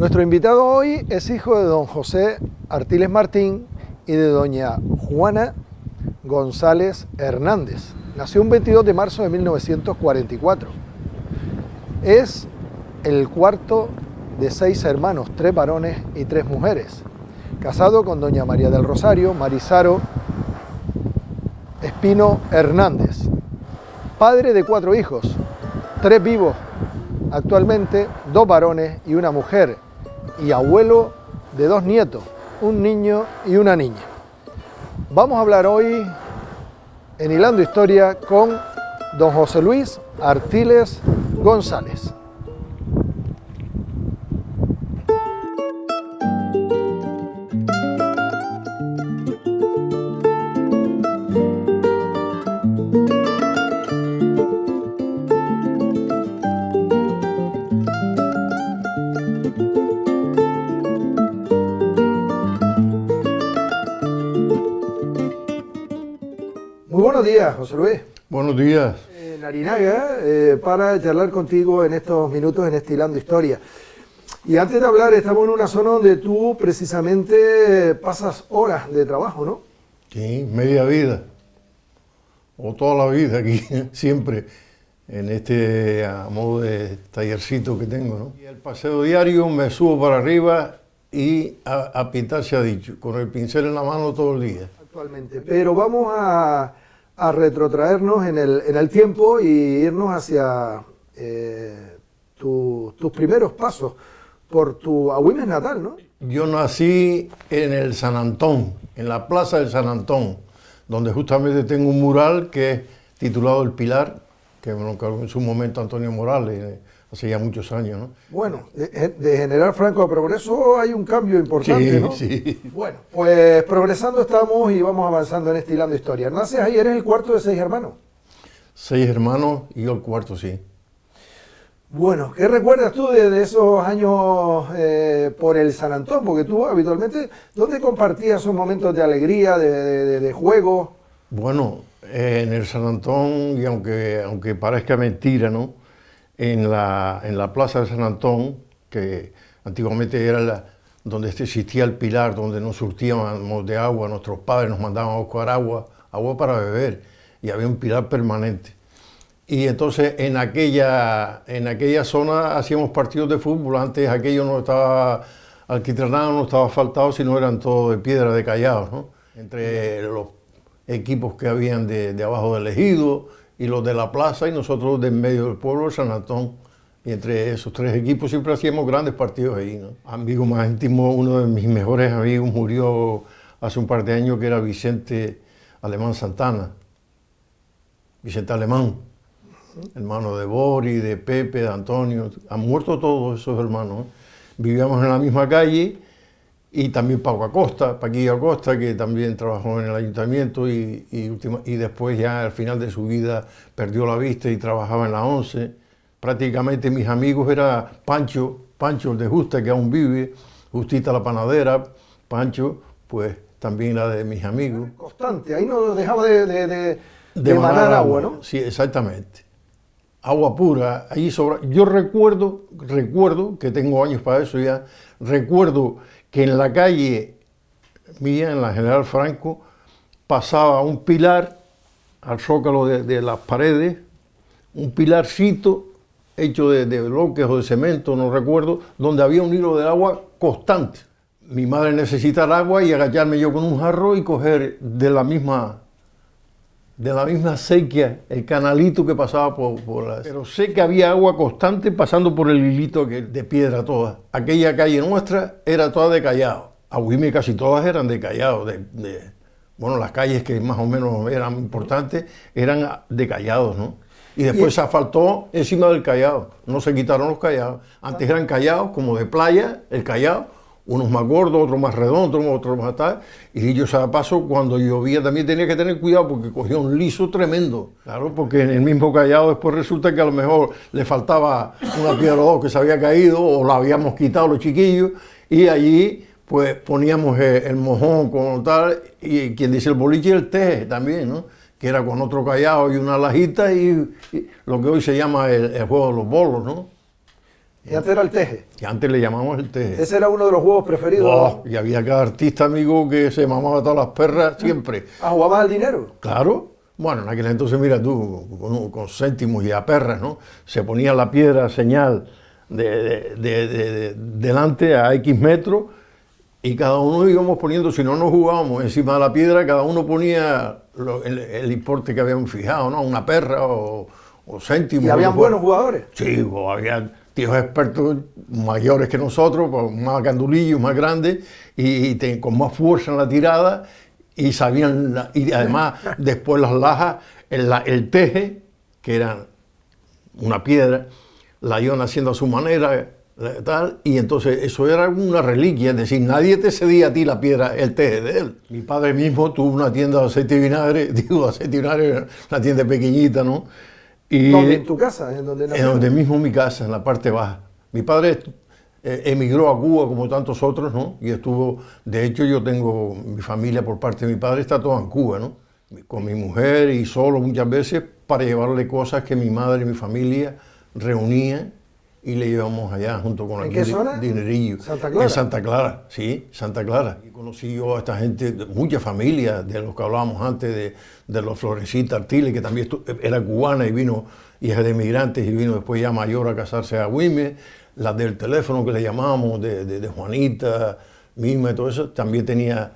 Nuestro invitado hoy es hijo de don José Artiles Martín y de doña Juana González Hernández. Nació un 22 de marzo de 1944. Es el cuarto de 6 hermanos, 3 varones y 3 mujeres. Casado con doña María del Rosario Marizaro Espino Hernández. Padre de 4 hijos, 3 vivos actualmente, 2 varones y 1 mujer, y abuelo de 2 nietos, un niño y una niña. Vamos a hablar hoy en Hilando Historia con don José Luis Artiles González. Buenos días, José Luis. Buenos días. Larinaga, para charlar contigo en estos minutos en este Hilando Historia. Y antes de hablar, estamos en una zona donde tú precisamente pasas horas de trabajo, ¿no? Sí, media vida, o toda la vida aquí, siempre, en este a modo de tallercito que tengo, ¿no? Y el paseo diario me subo para arriba y a pintar se ha dicho, con el pincel en la mano todo el día. Actualmente, pero vamos a retrotraernos en el tiempo y irnos hacia tus primeros pasos por tu Agüimes natal, ¿no? Yo nací en el San Antón, en la plaza del San Antón, donde justamente tengo un mural que es titulado El Pilar, que me lo encargó en su momento Antonio Morales, hace ya muchos años, ¿no? Bueno, de General Franco a Progreso hay un cambio importante, sí, ¿no? Sí. Bueno, pues progresando estamos y vamos avanzando en este Hilando Historia. Naces ahí, eres el cuarto de 6 hermanos. 6 hermanos y yo el cuarto, sí. Bueno, ¿qué recuerdas tú de esos años por el San Antón? Porque tú habitualmente, ¿dónde compartías esos momentos de alegría, de juego? Bueno, en el San Antón, y aunque parezca mentira, ¿no? En la plaza de San Antón, que antiguamente era donde existía el pilar, donde nos surtíamos de agua, nuestros padres nos mandaban a buscar agua para beber, y había un pilar permanente. Y entonces en aquella zona hacíamos partidos de fútbol. Antes aquello no estaba alquitranado, no estaba asfaltado, sino eran todo de piedra, de callados, ¿no? Entre los equipos que habían de abajo del ejido y los de la plaza y nosotros de en medio del pueblo de San Antón. Y entre esos 3 equipos siempre hacíamos grandes partidos ahí, ¿no? Amigo más íntimo, uno de mis mejores amigos murió hace un par de años, que era Vicente Alemán Santana. Vicente Alemán, hermano de Bori, de Pepe, de Antonio. Han muerto todos esos hermanos, ¿eh? Vivíamos en la misma calle. Y también Paquillo Acosta, que también trabajó en el ayuntamiento y después ya al final de su vida perdió la vista y trabajaba en la 11. Prácticamente mis amigos era Pancho el de Justa, que aún vive, Justita la panadera, Pancho, pues también era de mis amigos. Constante, ahí no dejaba de manar agua, ¿no? Sí, exactamente. Agua pura, ahí sobra. Yo recuerdo que tengo años para eso ya, recuerdo que en la calle mía, en la General Franco, pasaba un pilar al zócalo de las paredes, un pilarcito hecho de bloques o de cemento, no recuerdo, donde había un hilo de agua constante. Mi madre necesitaba agua y agacharme yo con un jarro y coger de la misma acequia el canalito que pasaba por la... Pero sé que había agua constante pasando por el hilito de piedra toda. Aquella calle nuestra era toda de callado. Agüimes casi todas eran de callado. Bueno, las calles que más o menos eran importantes eran de callados, ¿no? Y después se asfaltó encima del callado. No se quitaron los callados. Antes eran callados como de playa, el callado. Unos más gordos, otros más redondos, otros más tal. Y dicho sea de paso, cuando llovía también tenía que tener cuidado porque cogía un liso tremendo. Claro, porque en el mismo callado después resulta que a lo mejor le faltaba una piedra o dos que se había caído o la habíamos quitado los chiquillos y allí pues poníamos el mojón con tal, y quien dice el boliche y el teje también, ¿no? Que era con otro callado y una lajita y lo que hoy se llama el juego de los bolos, ¿no? Y antes era el teje. Que antes le llamamos el teje. Ese era uno de los juegos preferidos. Oh, y había cada artista, amigo, que se mamaba todas las perras siempre. ¿Ah, jugabas al dinero? Claro. Bueno, en aquel entonces, mira tú, con céntimos y a perras, ¿no? Se ponía la piedra señal delante a X metros y cada uno íbamos poniendo, si no nos jugábamos encima de la piedra, cada uno ponía el importe que habíamos fijado, ¿no? Una perra o céntimos. ¿Y habían buenos jugadores? Sí, pues, había tíos expertos mayores que nosotros, pues, más gandulillos, más grandes y con más fuerza en la tirada. Y sabían, y además después las lajas, el teje, que era una piedra, la iban haciendo a su manera, tal, y entonces eso era una reliquia, es decir, nadie te cedía a ti la piedra, el teje de él. Mi padre mismo tuvo una tienda de aceite y vinagre, una tienda pequeñita, ¿no? Y ¿Dónde? ¿En tu casa? ¿En donde nació? En donde mismo mi casa, en la parte baja. Mi padre emigró a Cuba como tantos otros, ¿no? Y estuvo, de hecho yo tengo, mi familia por parte de mi padre está toda en Cuba, ¿no? Con mi mujer y solo muchas veces para llevarle cosas que mi madre y mi familia reunían y le llevamos allá junto con ¿En qué zona? Dinerillo. ¿Santa Clara? En Santa Clara, sí, Santa Clara. Y conocí yo a esta gente, muchas familias de los que hablábamos antes, de los Florencita Artiles, que también era cubana y vino, hija de inmigrantes, y vino después ya mayor a casarse a Güemes. Las del teléfono que le llamábamos, de Juanita, Mima y todo eso, también tenía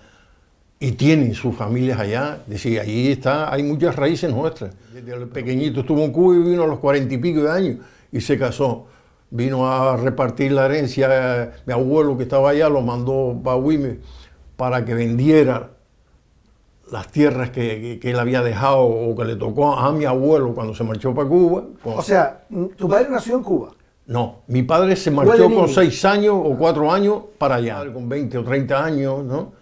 y tienen sus familias allá. Es decir, allí hay muchas raíces nuestras. Desde el pequeñito estuvo en Cuba y vino a los 40 y pico de años y se casó. Vino a repartir la herencia, mi abuelo que estaba allá lo mandó para Güemes para que vendiera las tierras que él había dejado o que le tocó a mi abuelo cuando se marchó para Cuba. O sea, ¿tu padre nació en Cuba? No, mi padre se marchó con 6 años o 4 años para allá, con 20 o 30 años, ¿no?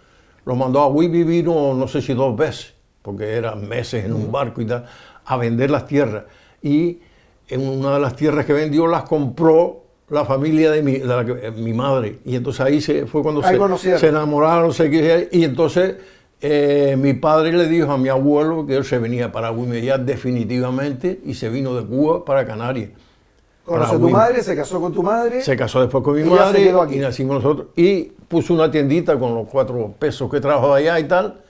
Lo mandó a Güemes y vino, no sé si 2 veces, porque eran meses en un barco y tal, a vender las tierras. Y en una de las tierras que vendió las compró la familia de mi madre. Y entonces ahí fue cuando se enamoraron, y entonces mi padre le dijo a mi abuelo que él se venía para Güemes ya definitivamente y se vino de Cuba para Canarias. Conoció a tu madre, se casó con tu madre. Se casó después con mi madre y nacimos nosotros. Y puso una tiendita con los 4 pesos que trajo allá y tal.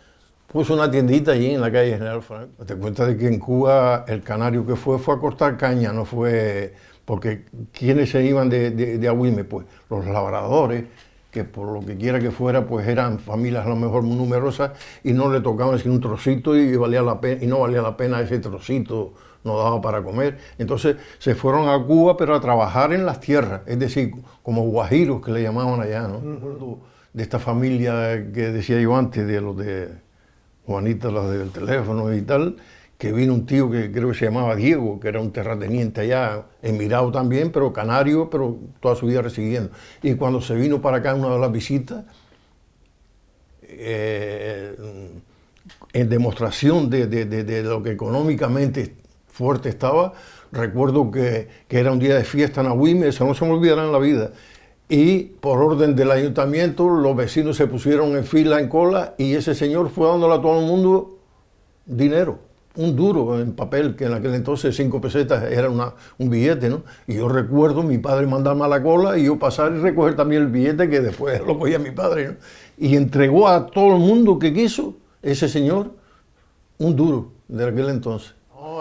Puso una tiendita allí en la calle General Franco. Te cuenta de que en Cuba el canario que fue a cortar caña, no fue... Porque ¿quiénes se iban de Güemes? Pues los labradores, que por lo que quiera que fuera, pues eran familias a lo mejor muy numerosas y no le tocaban sino un trocito y no valía la pena ese trocito. No daba para comer. Entonces se fueron a Cuba, pero a trabajar en las tierras, es decir, como guajiros que le llamaban allá, ¿no? De esta familia que decía yo antes, de los de Juanita, los del teléfono y tal, que vino un tío que creo que se llamaba Diego, que era un terrateniente allá, emigrado también, pero canario, pero toda su vida residiendo. Y cuando se vino para acá en una de las visitas, en demostración de lo que económicamente fuerte estaba, recuerdo que era un día de fiesta en Güemes, eso no se me olvidará en la vida, y por orden del ayuntamiento los vecinos se pusieron en fila, en cola, y ese señor fue dándole a todo el mundo dinero, un duro en papel, que en aquel entonces 5 pesetas era un billete, ¿no? Y yo recuerdo mi padre mandarme a la cola y yo pasar y recoger también el billete, que después lo cogía mi padre, ¿no? Y entregó a todo el mundo que quiso, ese señor, un duro de aquel entonces.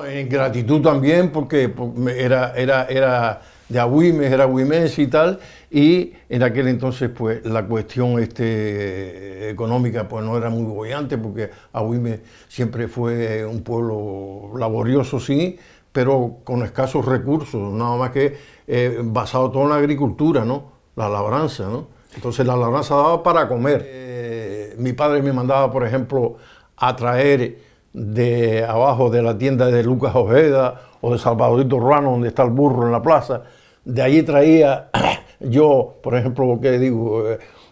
En gratitud también, porque era de Güemes, era güemense y tal, y en aquel entonces pues la cuestión económica pues no era muy boyante, porque Güemes siempre fue un pueblo laborioso, sí, pero con escasos recursos, nada más que basado todo en la agricultura, ¿no? La labranza, ¿no? Entonces la labranza daba para comer. Mi padre me mandaba, por ejemplo, a traer de abajo de la tienda de Lucas Ojeda o de Salvadorito Ruano, donde está el burro en la plaza. De allí traía yo, por ejemplo, ¿qué digo?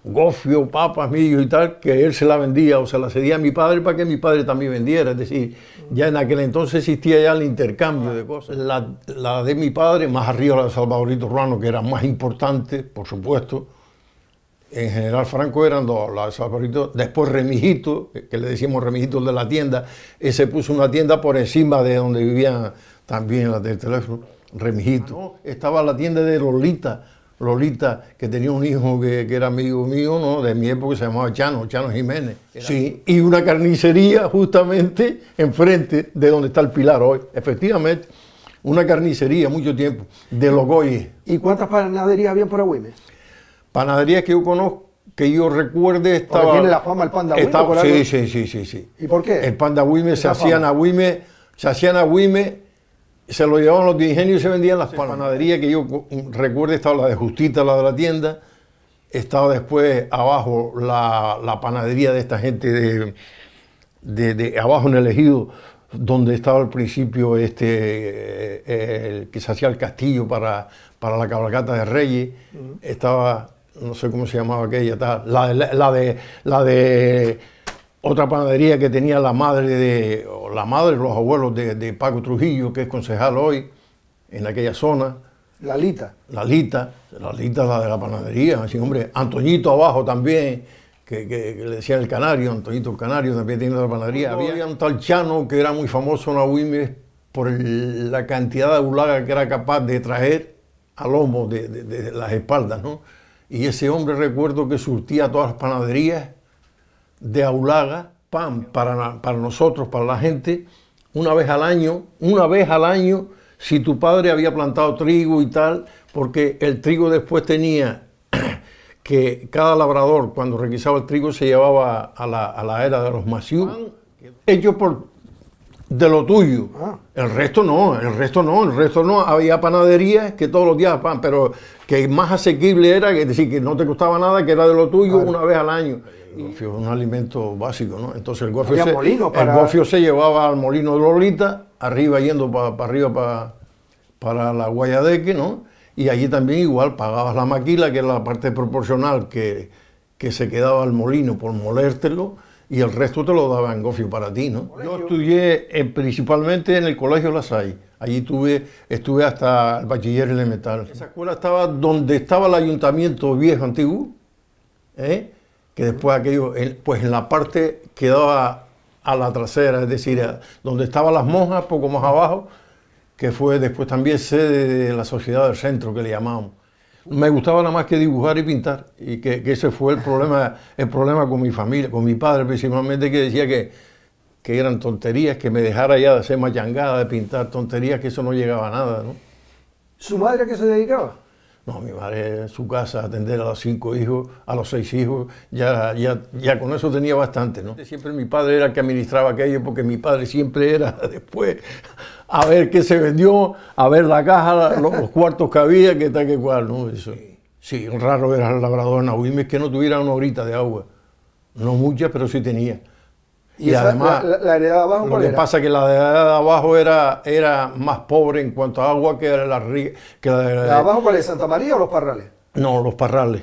Gofio, papas, millos y tal, que él se la vendía o se la cedía a mi padre para que mi padre también vendiera. Es decir, ya en aquel entonces existía ya el intercambio de cosas. La de mi padre, más arriba la de Salvadorito Ruano, que era más importante, por supuesto. En General Franco eran 2, la de Salvadorito, después Remigito, que le decíamos Remigito de la tienda, ese puso una tienda por encima de donde vivían también las del teléfono. Remigito. ¿No? Estaba la tienda de Lolita, que tenía un hijo que era amigo mío, ¿no? De mi época, se llamaba Chano Jiménez. Sí, y una carnicería justamente enfrente de donde está el Pilar hoy. Efectivamente, una carnicería mucho tiempo, de los Goyes. ¿Y cuántas panaderías habían por Agüime? Panaderías que yo conozco, que yo recuerde, estaba... Porque tiene la fama el pan de Agüime. Sí. ¿Y por qué? El pan de Agüime se hacían Agüime, se lo llevaban los de ingenio y se vendían las panaderías que yo recuerdo. Estaba la de Justita, la de la tienda, estaba después abajo la panadería de esta gente de abajo en el ejido, donde estaba al principio el que se hacía el castillo para la cabalgata de Reyes. Estaba, no sé cómo se llamaba aquella, la de otra panadería que tenía la madre, los abuelos de Paco Trujillo, que es concejal hoy, en aquella zona. Lalita, la de la panadería, así, hombre. Antoñito abajo también, que le decían el Canario, Antoñito el Canario también tiene la panadería. Había un tal Chano que era muy famoso en Agüime por la cantidad de bulaga que era capaz de traer a lomo de las espaldas, ¿no? Y ese hombre, recuerdo que surtía todas las panaderías de Aulaga, pan para nosotros, para la gente, una vez al año, si tu padre había plantado trigo y tal, porque el trigo después tenía que cada labrador, cuando requisaba el trigo, se llevaba a la era de los Maciú, hecho de lo tuyo. El resto no, había panaderías que todos los días pan, pero que más asequible era, es decir, que no te costaba nada, que era de lo tuyo una vez al año. El gofio es un alimento básico, ¿no? Entonces el gofio se llevaba al molino de Lolita, arriba yendo para arriba para la Guayadeque, ¿no? Y allí también igual pagabas la maquila, que era la parte proporcional que se quedaba al molino por molértelo, y el resto te lo daba en gofio para ti, ¿no? Yo estudié principalmente en el Colegio La Salle. Allí estuve hasta el bachiller elemental. Esa escuela estaba donde estaba el ayuntamiento viejo antiguo, que después aquello, pues en la parte que daba a la trasera, es decir, donde estaban las monjas, poco más abajo, que fue después también sede de la Sociedad del Centro, que le llamamos. Me gustaba nada más que dibujar y pintar, y que ese fue el problema con mi familia, con mi padre principalmente, que decía que eran tonterías, que me dejara ya de hacer machangada, de pintar tonterías, que eso no llegaba a nada, ¿no? ¿Su madre a qué se dedicaba? No, mi madre en su casa, atender a los 5 hijos, a los 6 hijos, ya con eso tenía bastante, ¿no? Siempre mi padre era el que administraba aquello, porque mi padre siempre era después a ver qué se vendió, a ver la caja, los cuartos que había, qué tal, qué cual, ¿no? Eso. Sí, raro era el labrador en Agüime que no tuviera una horita de agua. No muchas, pero sí tenía. Y además, la heredad de abajo, lo que pasa es que la de abajo era más pobre en cuanto a agua que la de abajo. ¿Cuál es, Santa María o Los Parrales? No, Los Parrales.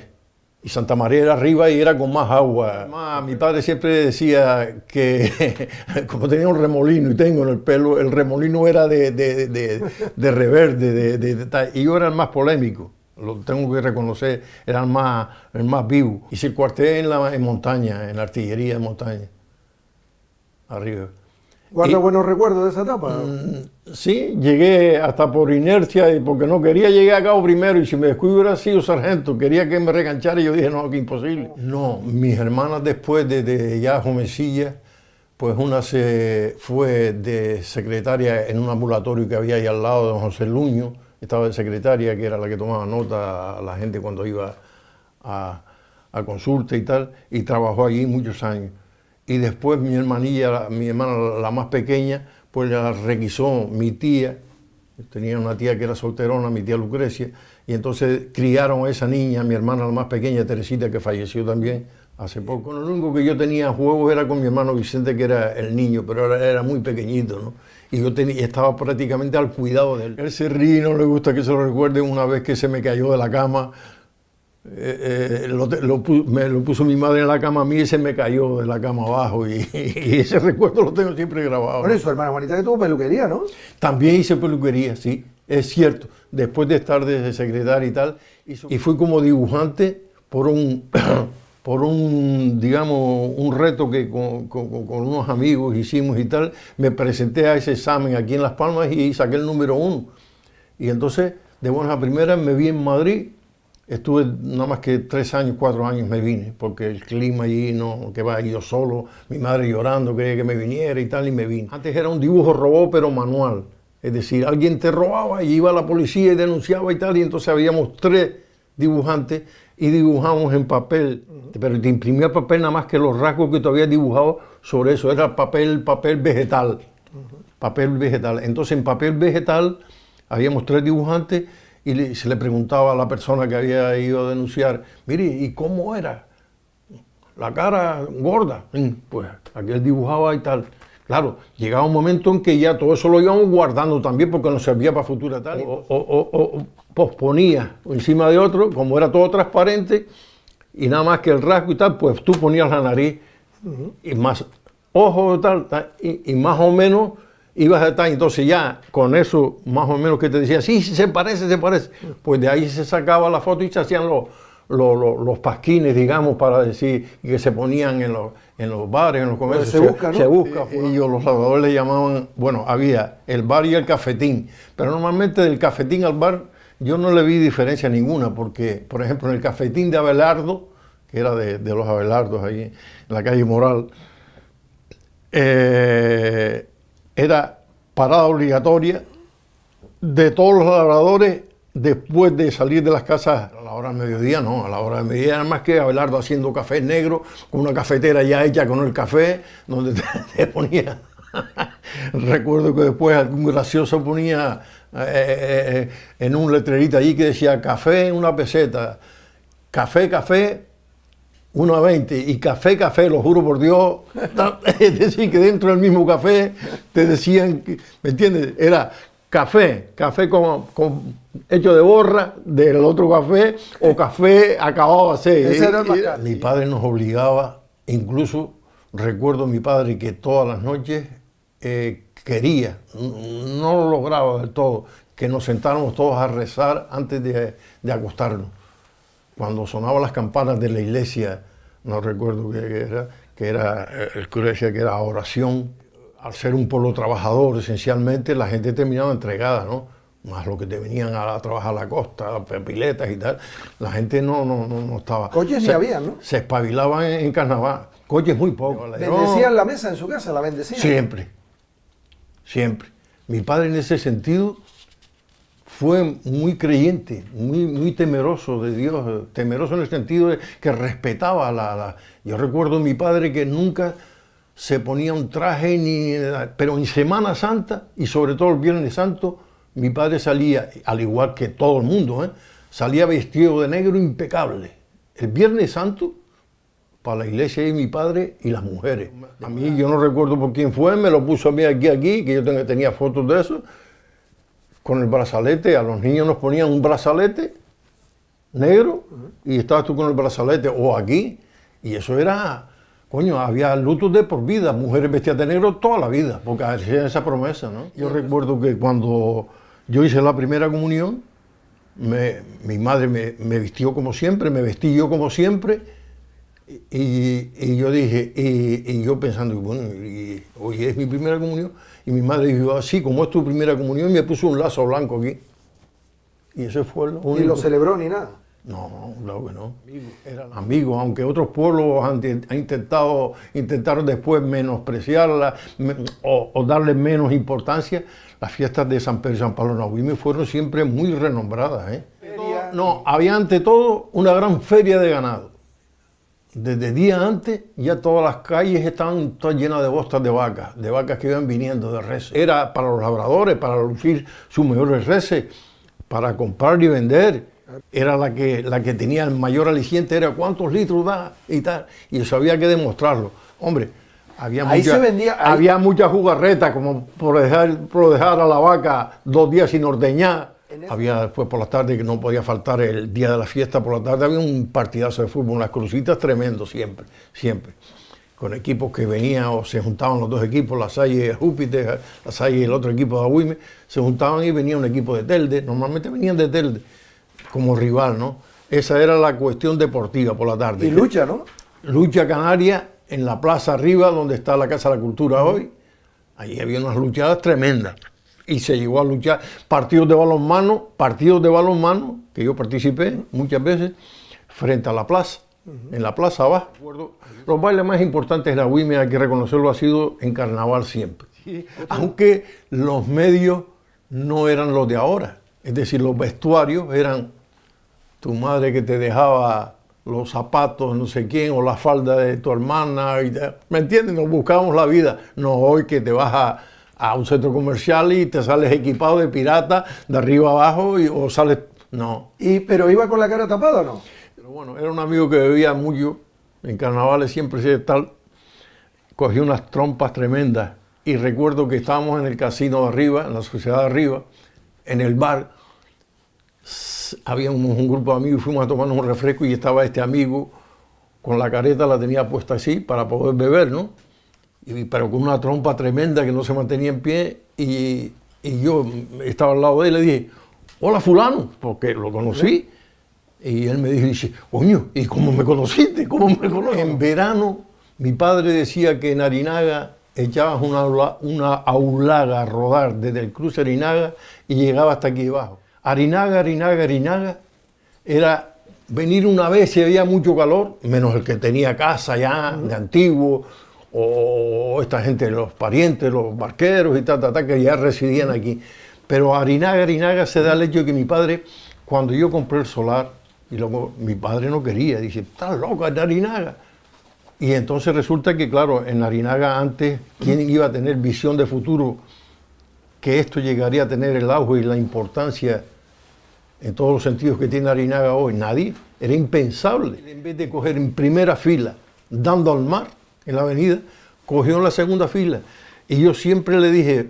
Y Santa María era arriba y era con más agua. Además, mi padre siempre decía que, como tenía un remolino y tengo en el pelo, el remolino era de reverde, y yo era el más polémico. Lo tengo que reconocer, era el más vivo. Hice el cuartel en montaña, en la artillería de montaña. Arriba. ¿Guarda buenos recuerdos de esa etapa? Sí, llegué hasta por inercia, porque no quería llegar a cabo primero, y si me descuido hubiera sido sargento, quería que me reganchara, y yo dije, no, que imposible. No, mis hermanas después de ya jovencillas, pues una se fue de secretaria en un ambulatorio que había ahí al lado de don José Luño, estaba de secretaria, que era la que tomaba nota a la gente cuando iba a consulta y tal, y trabajó allí muchos años. Y después mi hermana, la más pequeña, pues la requisó mi tía. Tenía una tía que era solterona, mi tía Lucrecia, y entonces criaron a esa niña, mi hermana la más pequeña, Teresita, que falleció también hace poco. Lo único que yo tenía juegos era con mi hermano Vicente, que era el niño, pero era muy pequeñito, ¿no? Y yo estaba prácticamente al cuidado de él. Él se ríe, no le gusta que se lo recuerden. Una vez que se me cayó de la cama, me lo puso mi madre en la cama a mí, y se me cayó de la cama abajo, y ese recuerdo lo tengo siempre grabado. Bueno, y su hermana Juanita, que tuvo peluquería, ¿no? También hice peluquería, sí, es cierto, después de estar de secretaria y tal, y fui como dibujante por un digamos, un reto que con unos amigos hicimos y tal. Me presenté a ese examen aquí en Las Palmas y saqué el número 1. Y entonces, de buenas a primeras, me vi en Madrid. Estuve nada más que 3 años, 4 años me vine, porque el clima allí no, que va yo solo, mi madre llorando, quería que me viniera y tal, y me vine. Antes era un dibujo robot, pero manual. Es decir, alguien te robaba y iba a la policía y denunciaba y tal, y entonces habíamos 3 dibujantes y dibujábamos en papel, pero te imprimía papel nada más que los rasgos que tú habías dibujado sobre eso, era papel vegetal, papel vegetal. Entonces en papel vegetal habíamos 3 dibujantes y se le preguntaba a la persona que había ido a denunciar, mire, ¿y cómo era? La cara gorda, pues aquel dibujaba y tal. Claro, llegaba un momento en que ya todo eso lo íbamos guardando también porque nos servía para futura tal. O posponía encima de otro, como era todo transparente y nada más que el rasgo y tal, pues tú ponías la nariz y más ojos tal, y más o menos ibas a estar. Entonces ya con eso más o menos que te decía, sí, se parece, pues de ahí se sacaba la foto y se hacían los pasquines, digamos, para decir, que se ponían en los bares, en los comercios. Se busca, ¿no? Se busca. Y los salvadores le llamaban, bueno, había el bar y el cafetín, pero normalmente del cafetín al bar yo no le vi diferencia ninguna, porque, por ejemplo, en el cafetín de Abelardo, que era de los Abelardos ahí en la calle Moral, era parada obligatoria de todos los labradores después de salir de las casas. A la hora del mediodía no, a la hora del mediodía era más que Abelardo haciendo café negro, con una cafetera ya hecha con el café, donde te ponía. Recuerdo que después algún gracioso ponía en un letrerito allí que decía café 1 peseta, café 1,20 y café, lo juro por Dios. Es decir, que dentro del mismo café te decían, ¿me entiendes? Era café con hecho de borra del otro café o café acabado a hacer. Ese era el más caro. Mi padre nos obligaba, incluso recuerdo a mi padre que todas las noches quería, no lo lograba del todo, que nos sentáramos todos a rezar antes de acostarnos. Cuando sonaban las campanas de la iglesia, no recuerdo que era, el cura decía que era oración. Al ser un pueblo trabajador, esencialmente, la gente terminaba entregada, ¿no? Más lo que te venían a trabajar a la costa, a piletas y tal, la gente no estaba. Coches ni había, ¿no? Se espabilaban en carnaval, coches muy pocos. ¿Bendecían la mesa en su casa? ¿La bendecían? Siempre. Mi padre en ese sentido fue muy creyente, muy temeroso de Dios, temeroso en el sentido de que respetaba Yo recuerdo a mi padre que nunca se ponía un traje, pero en Semana Santa y sobre todo el Viernes Santo, mi padre salía, al igual que todo el mundo, salía vestido de negro impecable. El Viernes Santo, para la iglesia y mi padre y las mujeres. A mí, yo no recuerdo por quién fue, me lo puso a mí aquí, que yo tenía fotos de eso, con el brazalete. A los niños nos ponían un brazalete negro y estabas tú con el brazalete, o aquí, y eso era, coño, había lutos de por vida, mujeres vestidas de negro toda la vida, porque hacían esa promesa, ¿no? Yo recuerdo que cuando yo hice la primera comunión, mi madre me vistió como siempre, me vestí yo como siempre, y yo dije, y yo pensando, bueno, hoy es mi primera comunión, y mi madre dijo, así como es tu primera comunión, y me puso un lazo blanco aquí. Y eso fue lo único. ¿Ni lo celebró ni nada? No, claro que no. Eran amigos, aunque otros pueblos intentaron después menospreciarla o darle menos importancia, las fiestas de San Pedro y San Pablo en Agüime fueron siempre muy renombradas. No, había ante todo una gran feria de ganado. Desde días antes ya todas las calles estaban todas llenas de bostas de vacas que iban viniendo de reses. Era para los labradores, para lucir sus mejores reses, para comprar y vender. Era la que tenía el mayor aliciente, era cuántos litros da y tal, y eso había que demostrarlo. Hombre, había mucha jugarreta, como por dejar a la vaca 2 días sin ordeñar. Había después por la tarde, que no podía faltar el día de la fiesta, por la tarde había un partidazo de fútbol, unas crucitas tremendo siempre, con equipos que venían o se juntaban los dos equipos, La Salle y Júpiter, La Salle y el otro equipo de Agüime, se juntaban y venía un equipo de Telde, normalmente venían de Telde como rival, ¿no? Esa era la cuestión deportiva por la tarde. Y lucha, ¿no? Lucha canaria en la plaza arriba, donde está la Casa de la Cultura hoy, ahí había unas luchadas tremendas. y se llegó a luchar partidos de balonmano, que yo participé muchas veces, frente a la plaza, en la plaza abajo. Los bailes más importantes de la UIME, hay que reconocerlo, ha sido en carnaval siempre. Aunque los medios no eran los de ahora, es decir, los vestuarios eran tu madre que te dejaba los zapatos, no sé quién, o la falda de tu hermana, ¿me entiendes? Nos buscábamos la vida, no hoy que te vas a un centro comercial y te sales equipado de pirata, de arriba abajo, o sales, no. ¿Pero iba con la cara tapada o no? Pero bueno, era un amigo que bebía mucho, en carnavales siempre se tal, cogía unas trompas tremendas, y recuerdo que estábamos en el casino de arriba, en la sociedad de arriba, en el bar, había un grupo de amigos y fuimos a tomarnos un refresco y estaba este amigo con la careta, la tenía puesta así para poder beber, ¿no? Pero con una trompa tremenda que no se mantenía en pie y yo estaba al lado de él y le dije, hola fulano, porque lo conocí. Y él me dice, coño, ¿y cómo me conociste? ¿Cómo me conociste? En verano mi padre decía que en Arinaga echabas una aulaga a rodar desde el cruce Arinaga y llegaba hasta aquí abajo. Arinaga era venir una vez si había mucho calor, menos el que tenía casa ya de antiguo, o esta gente, los parientes, los barqueros y tal, que ya residían aquí. Pero Arinaga se da el hecho de que mi padre, cuando yo compré el solar, y luego mi padre no quería, dice, estás loco, es de Arinaga. Y entonces resulta que, claro, en Arinaga antes, ¿quién iba a tener visión de futuro que esto llegaría a tener el auge y la importancia en todos los sentidos que tiene Arinaga hoy? Nadie. Era impensable. En vez de coger en primera fila, dando al mar, en la avenida, cogió en la segunda fila. Y yo siempre le dije,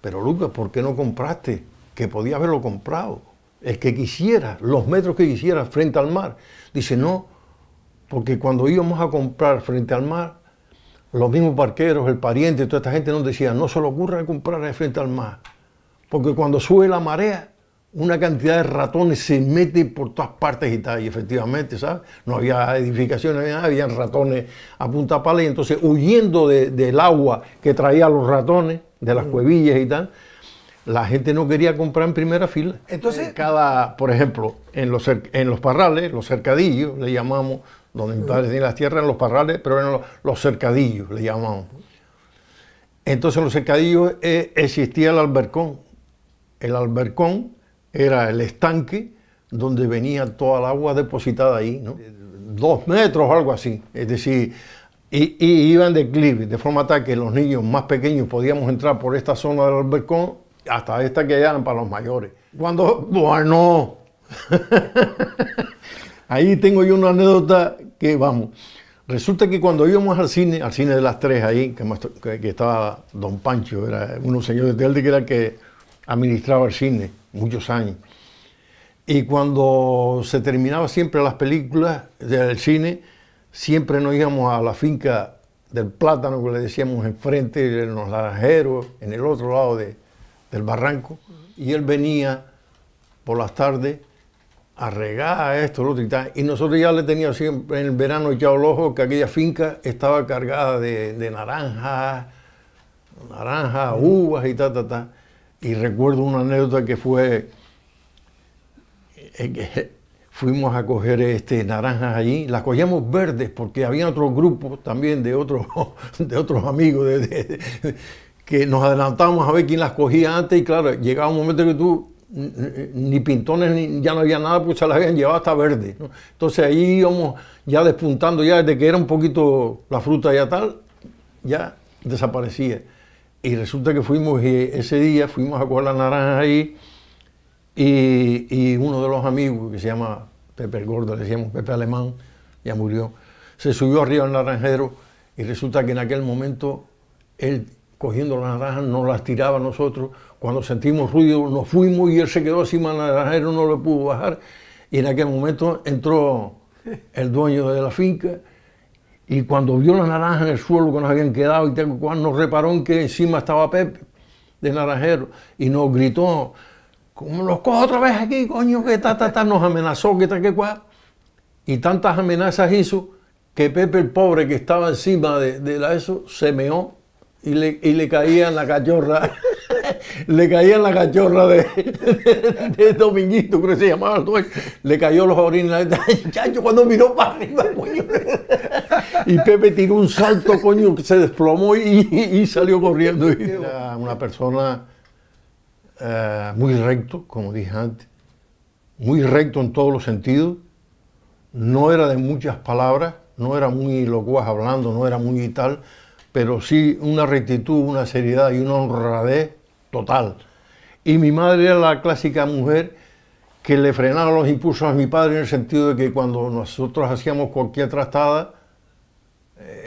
pero Lucas, ¿por qué no compraste? Que podía haberlo comprado. El que quisiera, los metros que quisiera frente al mar. Dice, no, porque cuando íbamos a comprar frente al mar, los mismos parqueros, el pariente, toda esta gente nos decía, no se le ocurra comprar frente al mar, porque cuando sube la marea, una cantidad de ratones se mete por todas partes y tal, y efectivamente, ¿sabes? No había edificaciones, había ratones a punta pala, y entonces huyendo del agua que traía los ratones, de las cuevillas y tal, la gente no quería comprar en primera fila. Entonces, por ejemplo, en los parrales, los cercadillos, le llamamos, donde mi padre tenía las tierras, en los parrales, pero eran los cercadillos, le llamamos. Entonces en los cercadillos existía el albercón. El albercón era el estanque donde venía toda el agua depositada ahí, ¿no? 2 metros o algo así. Es decir, y iban de declive, de forma tal que los niños más pequeños podíamos entrar por esta zona del albercón hasta esta que eran para los mayores. Bueno, ahí tengo yo una anécdota que, vamos, resulta que cuando íbamos al cine de las 3 ahí, que estaba don Pancho, era un señor de Telde que era el que administraba el cine muchos años. Y cuando se terminaba siempre las películas del cine, siempre nos íbamos a la finca del Plátano, que le decíamos enfrente, en los Naranjeros, en el otro lado del barranco, y él venía por las tardes a regar esto, lo otro y tal, y nosotros ya le teníamos siempre en el verano echado el ojo que aquella finca estaba cargada de naranjas, uvas y tal. Y recuerdo una anécdota que fue que fuimos a coger naranjas allí, las cogíamos verdes porque había otros grupos también de otros amigos que nos adelantábamos a ver quién las cogía antes, y claro, llegaba un momento que tú ni pintones, ya no había nada, pues se las habían llevado hasta verde, ¿no? Entonces ahí íbamos ya despuntando, ya desde que era un poquito la fruta ya tal, ya desaparecía. Y resulta que ese día fuimos a coger las naranjas ahí, y uno de los amigos, que se llama Pepe el Gordo, le decíamos Pepe Alemán, ya murió, se subió arriba al naranjero, y resulta que en aquel momento él, cogiendo las naranjas, nos las tiraba a nosotros. Cuando sentimos ruido nos fuimos y él se quedó encima del naranjero, no lo pudo bajar, y en aquel momento entró el dueño de la finca, y cuando vio las naranjas en el suelo que nos habían quedado y tal, nos reparó en que encima estaba Pepe de naranjero, y nos gritó, ¿cómo los cojo otra vez aquí, coño? Que nos amenazó, que tal, que cual. Y tantas amenazas hizo que Pepe, el pobre que estaba encima de eso, se meó y le caía en la cachorra Le caía en la cachorra de Dominguito, creo que se llamaba el dueño. Le cayó los orines. Chacho, cuando miró para arriba, coño. Y Pepe tiró un salto, coño, que se desplomó y salió corriendo. Era una persona muy recto, como dije antes. Muy recto en todos los sentidos. No era de muchas palabras, no era muy locuaz hablando, no era muy tal, pero sí una rectitud, una seriedad y una honradez total. Y mi madre era la clásica mujer que le frenaba los impulsos a mi padre en el sentido de que cuando nosotros hacíamos cualquier trastada,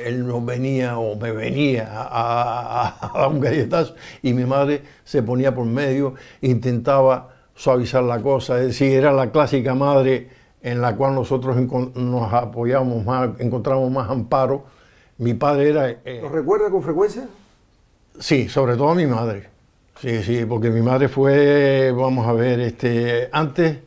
él nos venía o me venía a un galletazo y mi madre se ponía por medio, intentaba suavizar la cosa, es decir, era la clásica madre en la cual nosotros nos apoyábamos más, encontramos más amparo. Mi padre era... ¿Lo recuerda con frecuencia? Sí, sobre todo a mi madre. Sí, sí, porque mi madre fue, vamos a ver, antes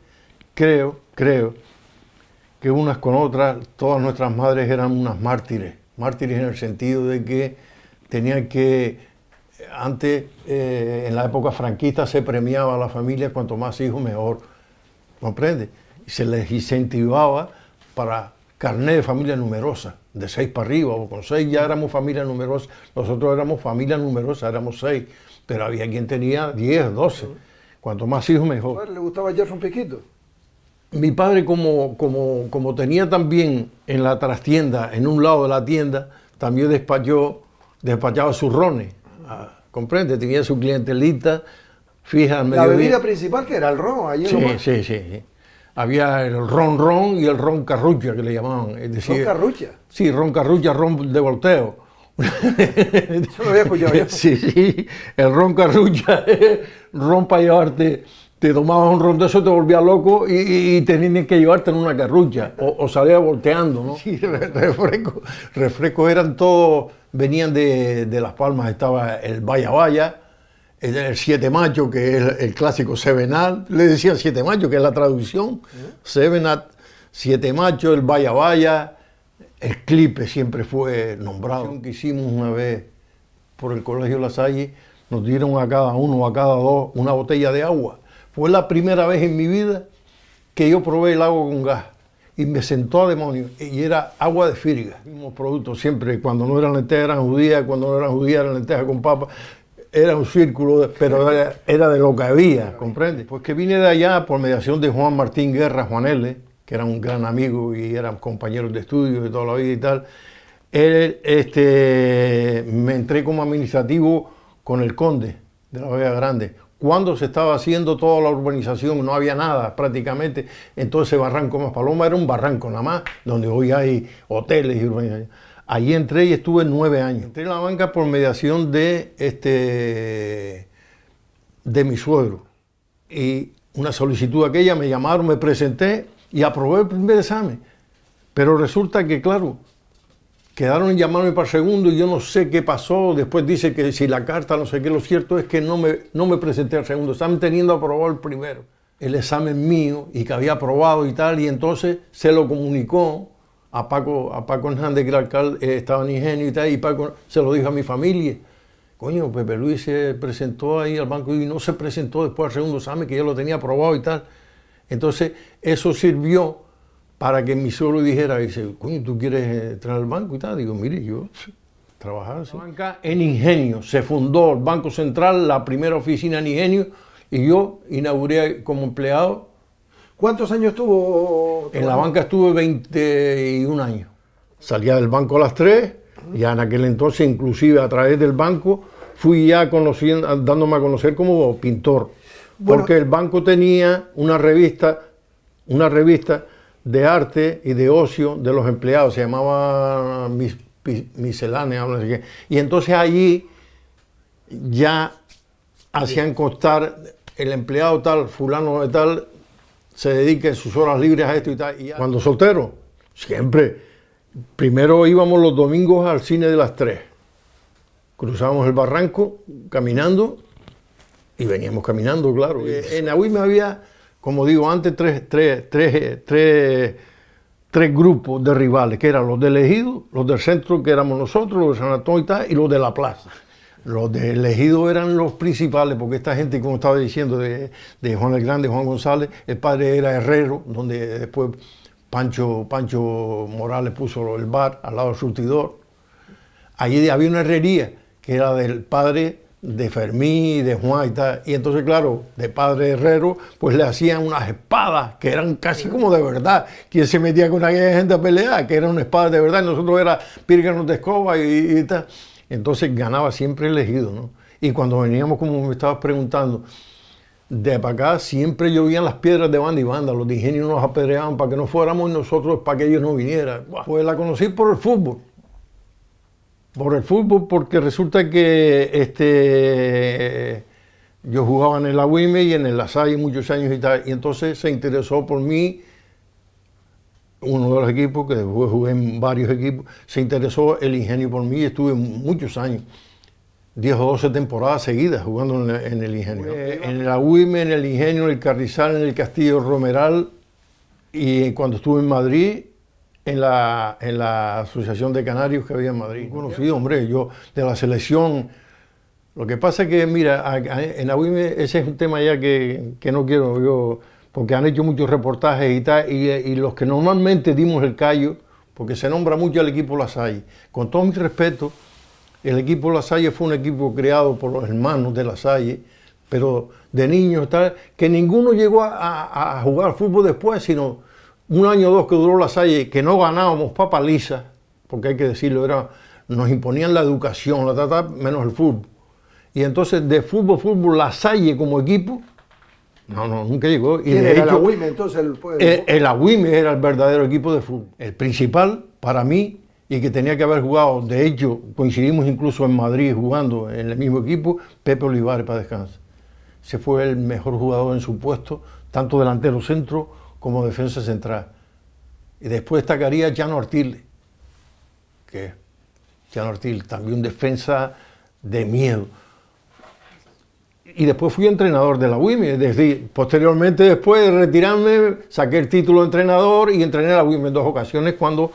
creo que unas con otras, todas nuestras madres eran unas mártires. Mártires en el sentido de que tenían que, antes, en la época franquista, se premiaba a la familia, cuanto más hijos mejor, ¿comprende? Y se les incentivaba para carné de familia numerosa, de 6 para arriba, o con 6 ya éramos familia numerosa, nosotros éramos familia numerosa, éramos 6, pero había quien tenía 10, 12, cuanto más hijos mejor. ¿A tu padre le gustaba echarse un piquito? Mi padre, como tenía también en la trastienda, en un lado de la tienda, también despachaba sus rones, ¿comprende? Tenía su clientelita fija al mediodía. ¿La bebida principal que era el ron? Allí Sí. Había el ron y el ron carrucha, que le llamaban. Es decir, ¿Ron carrucha? Sí, ron carrucha, ron de volteo. Eso lo había escuchado yo. Sí, el ron carrucha, ron para llevarte. Te tomabas un ron de eso, te volvías loco y tenías que llevarte en una carrucha o salías volteando, ¿no? Sí, refrescos eran todos, venían de Las Palmas, estaba el Vaya Vaya, el Siete Macho, que es el clásico Sevenat, le decían Siete Macho, que es la traducción, Sevenat, Siete Macho, el Vaya Vaya, el Clipe siempre fue nombrado. Que hicimos una vez por el Colegio La Salle, nos dieron a cada uno o a cada dos una botella de agua. Fue la primera vez en mi vida que yo probé el agua con gas y me sentó a demonio, y era agua de firga. Mismos productos siempre, cuando no eran lentejas eran judías, cuando no eran judías eran lentejas con papa. Era un círculo, pero era de lo que había, ¿comprende? Pues que vine de allá por mediación de Juan Martín Guerra, Juan L., que era un gran amigo y eran compañeros de estudio de toda la vida y tal. Él, me entré como administrativo con el conde de la Vega Grande. Cuando se estaba haciendo toda la urbanización, no había nada prácticamente, entonces Barranco Maspalomas era un barranco nada más, donde hoy hay hoteles y urbanización. Allí entré y estuve 9 años. Entré en la banca por mediación de mi suegro. Y una solicitud aquella, me llamaron, me presenté y aprobé el primer examen. Pero resulta que, claro, quedaron en llamarme para el segundo y yo no sé qué pasó. Después dice que si la carta, no sé qué. Lo cierto es que no me presenté al segundo examen, teniendo aprobado el primero. El examen mío y que había aprobado y tal, y entonces se lo comunicó a Paco Hernández, que era alcalde, estaba en Ingenio y tal, y Paco se lo dijo a mi familia. Coño, Pepe Luis se presentó ahí al banco y no se presentó después al segundo examen, que yo lo tenía aprobado y tal. Entonces, eso sirvió para que mi suegro dijera, dice, coño, ¿tú quieres entrar al banco y tal? Digo, mire, yo trabajar así. Banca en Ingenio, se fundó el Banco Central, la primera oficina en Ingenio, y yo inauguré como empleado. ¿Cuántos años tuvo? En la banca estuve 21 años. Salía del banco a las 3, ya en aquel entonces, inclusive a través del banco, fui ya dándome a conocer como pintor. Bueno, porque el banco tenía una revista de arte y de ocio de los empleados, se llamaba Miscelánea, no sé qué. Y entonces allí ya hacían constar el empleado tal, fulano de tal, se dedica en sus horas libres a esto y tal. Y cuando soltero, siempre, primero íbamos los domingos al cine de las 3. Cruzábamos el barranco caminando y veníamos caminando, claro. En Agüime había, como digo antes, tres grupos de rivales, que eran los del Ejido, los del centro, que éramos nosotros, los de San Antón y tal, y los de la plaza. Los de Ejido eran los principales, porque esta gente, como estaba diciendo, de Juan el Grande, Juan González, el padre era herrero, donde después Pancho Morales puso el bar al lado del surtidor. Allí había una herrería que era del padre de Fermín, de Juan y tal. Y entonces, claro, de padre herrero, pues le hacían unas espadas que eran casi como de verdad. Quien se metía con aquella gente a pelear, que eran una espada de verdad, y nosotros era pírganos de escoba y tal. Entonces ganaba siempre el Ejido, ¿no? Y cuando veníamos, como me estabas preguntando, de para acá siempre llovían las piedras de banda y banda. Los de Ingenio nos apedreaban para que no fuéramos nosotros, para que ellos no vinieran. Pues la conocí por el fútbol. Por el fútbol, porque resulta que yo jugaba en el Agüime y en el Lasalle muchos años y tal. Y entonces se interesó por mí uno de los equipos, que después jugué en varios equipos, se interesó el Ingenio por mí y estuve muchos años, 10 o 12 temporadas seguidas jugando en el Ingenio. En el Agüime, en el Ingenio, en el Carrizal, en el Castillo Romeral, y cuando estuve en Madrid, en la Asociación de Canarios que había en Madrid. Conocido, hombre, yo de la selección. Lo que pasa es que, mira, en Agüime ese es un tema ya que no quiero yo, porque han hecho muchos reportajes y tal, y los que normalmente dimos el callo, porque se nombra mucho al equipo Lasalle. Con todo mi respeto, el equipo Lasalle fue un equipo creado por los hermanos de Lasalle, pero de niños tal, que ninguno llegó a jugar fútbol después, sino un año o dos que duró Lasalle, que no ganábamos pa' paliza, porque hay que decirlo, nos imponían la educación, menos el fútbol. Y entonces de fútbol, Lasalle como equipo, no, nunca llegó. ¿Quién era el Agüime entonces? El Agüime era el verdadero equipo de fútbol. El principal para mí, y que tenía que haber jugado, de hecho coincidimos incluso en Madrid jugando en el mismo equipo, Pepe Olivares, para descansar. Ese fue el mejor jugador en su puesto, tanto delantero centro como defensa central. Y después destacaría Llano Artil, que Llano Artil, también un defensa de miedo. Y después fui entrenador de la Agüime, es decir, posteriormente después de retirarme, saqué el título de entrenador y entrené a la Agüime en 2 ocasiones cuando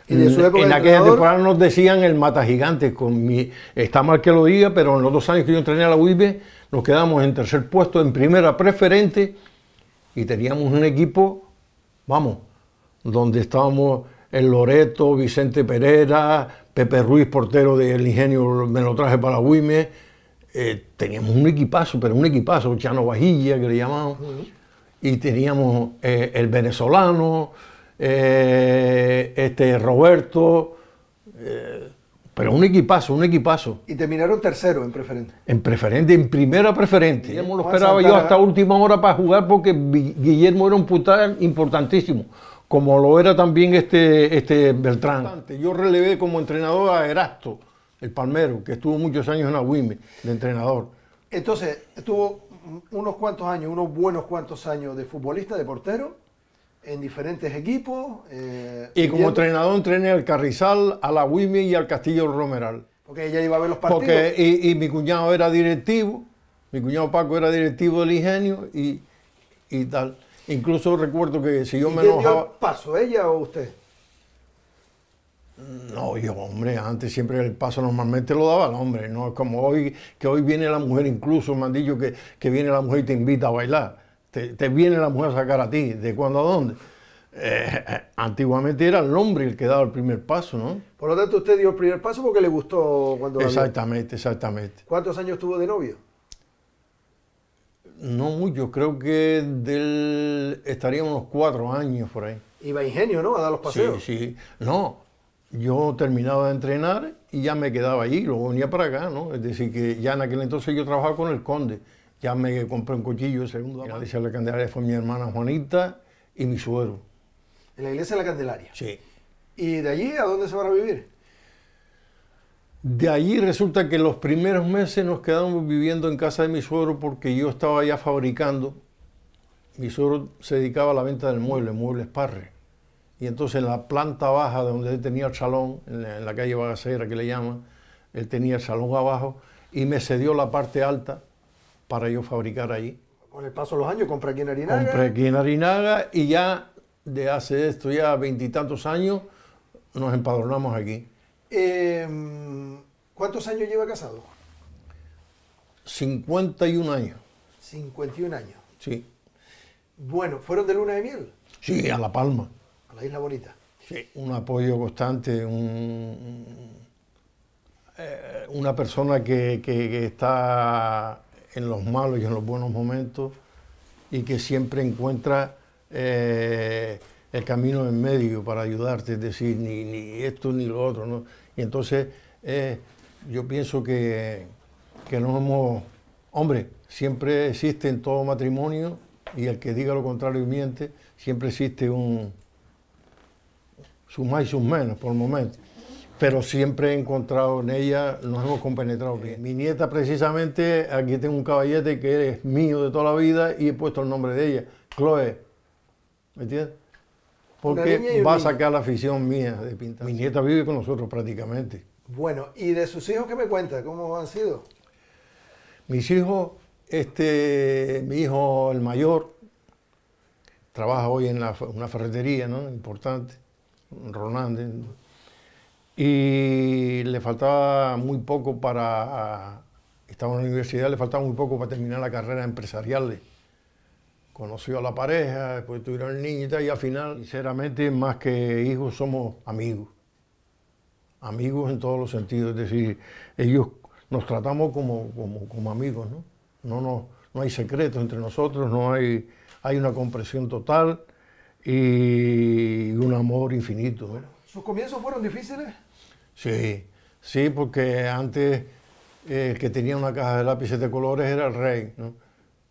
en aquella temporada nos decían el mata gigante. Está mal que lo diga, pero en los 2 años que yo entrené a la Agüime nos quedamos en tercer puesto, en primera preferente, y teníamos un equipo, vamos, donde estábamos el Loreto, Vicente Pereira, Pepe Ruiz, portero del Ingenio, me lo traje para la Agüime. Teníamos un equipazo, pero un equipazo, Chano Vajilla, que le llamamos, y teníamos el venezolano, Roberto, pero un equipazo. ¿Y terminaron tercero en preferente? En preferente, en primera preferente. Guillermo lo esperaba yo hasta última hora para jugar, porque Guillermo era un putal importantísimo, como lo era también Beltrán. Yo relevé como entrenador a Erasto, el palmero, que estuvo muchos años en Agüime, de entrenador. Entonces, estuvo unos buenos cuantos años de futbolista, de portero, en diferentes equipos. Y como entrenador entrené al Carrizal, al Agüime y al Castillo Romeral. Porque ella iba a ver los partidos. Y mi cuñado era directivo, mi cuñado Paco era directivo del Ingenio y tal. Incluso recuerdo que si yo me enojaba... ¿Quién dio el paso, ella o usted? No, yo, hombre, antes siempre el paso normalmente lo daba el hombre, no es como hoy, que hoy viene la mujer, incluso me han dicho que viene la mujer y te invita a bailar, te viene la mujer a sacar a ti, ¿de cuándo a dónde? Antiguamente era el hombre el que daba el primer paso, ¿no? Por lo tanto, usted dio el primer paso porque le gustó cuando la vio. Exactamente. ¿Cuántos años tuvo de novio? No mucho, creo que estaríamos unos 4 años por ahí. Iba a Ingenio, ¿no? A dar los paseos. Sí. No, yo terminaba de entrenar y ya me quedaba allí, luego venía para acá, ¿no? Es decir, que ya en aquel entonces yo trabajaba con el Conde. Ya me compré un cuchillo de segunda. La iglesia de la Candelaria fue mi hermana Juanita y mi suegro. ¿En la iglesia de la Candelaria? Sí. ¿Y de allí a dónde se van a vivir? De allí resulta que los primeros meses nos quedamos viviendo en casa de mi suegro porque yo estaba ya fabricando. Mi suegro se dedicaba a la venta del muebles Parre. Y entonces en la planta baja donde él tenía el salón, en la calle Bagacera que le llaman, él tenía el salón abajo y me cedió la parte alta para yo fabricar allí. Con el paso de los años compré aquí en Arinaga. Compré aquí en Arinaga y ya de hace esto ya 20 y tantos años nos empadronamos aquí. ¿Cuántos años lleva casado? 51 años. 51 años. Sí. Bueno, ¿fueron de luna de miel? Sí, a La Palma. A la Isla Bonita. Sí. Un apoyo constante, una persona que está en los malos y en los buenos momentos y que siempre encuentra el camino en medio para ayudarte, es decir, ni esto ni lo otro, ¿no? Y entonces yo pienso que no hemos... Hombre, siempre existe en todo matrimonio, y el que diga lo contrario miente, siempre existe sus más y sus menos por el momento. Pero siempre he encontrado en ella, nos hemos compenetrado bien. Mi nieta, precisamente, aquí tengo un caballete que es mío de toda la vida y he puesto el nombre de ella, Chloe. ¿Me entiendes? Porque va a sacar la afición mía de pintar. Mi nieta vive con nosotros prácticamente. Bueno, ¿y de sus hijos qué me cuenta? ¿Cómo han sido? Mis hijos, mi hijo el mayor, trabaja hoy en una ferretería, ¿no? Importante, Ronández, y le faltaba muy poco estaba en la universidad, le faltaba muy poco para terminar la carrera empresarial. Conoció a la pareja, después tuvieron el niño y al final, sinceramente, más que hijos, somos amigos. Amigos en todos los sentidos, es decir, ellos nos tratamos como amigos, ¿no? No hay secretos entre nosotros, hay una comprensión total y un amor infinito, ¿no? ¿Sus comienzos fueron difíciles? Sí, porque antes el que tenía una caja de lápices de colores era el rey, ¿no?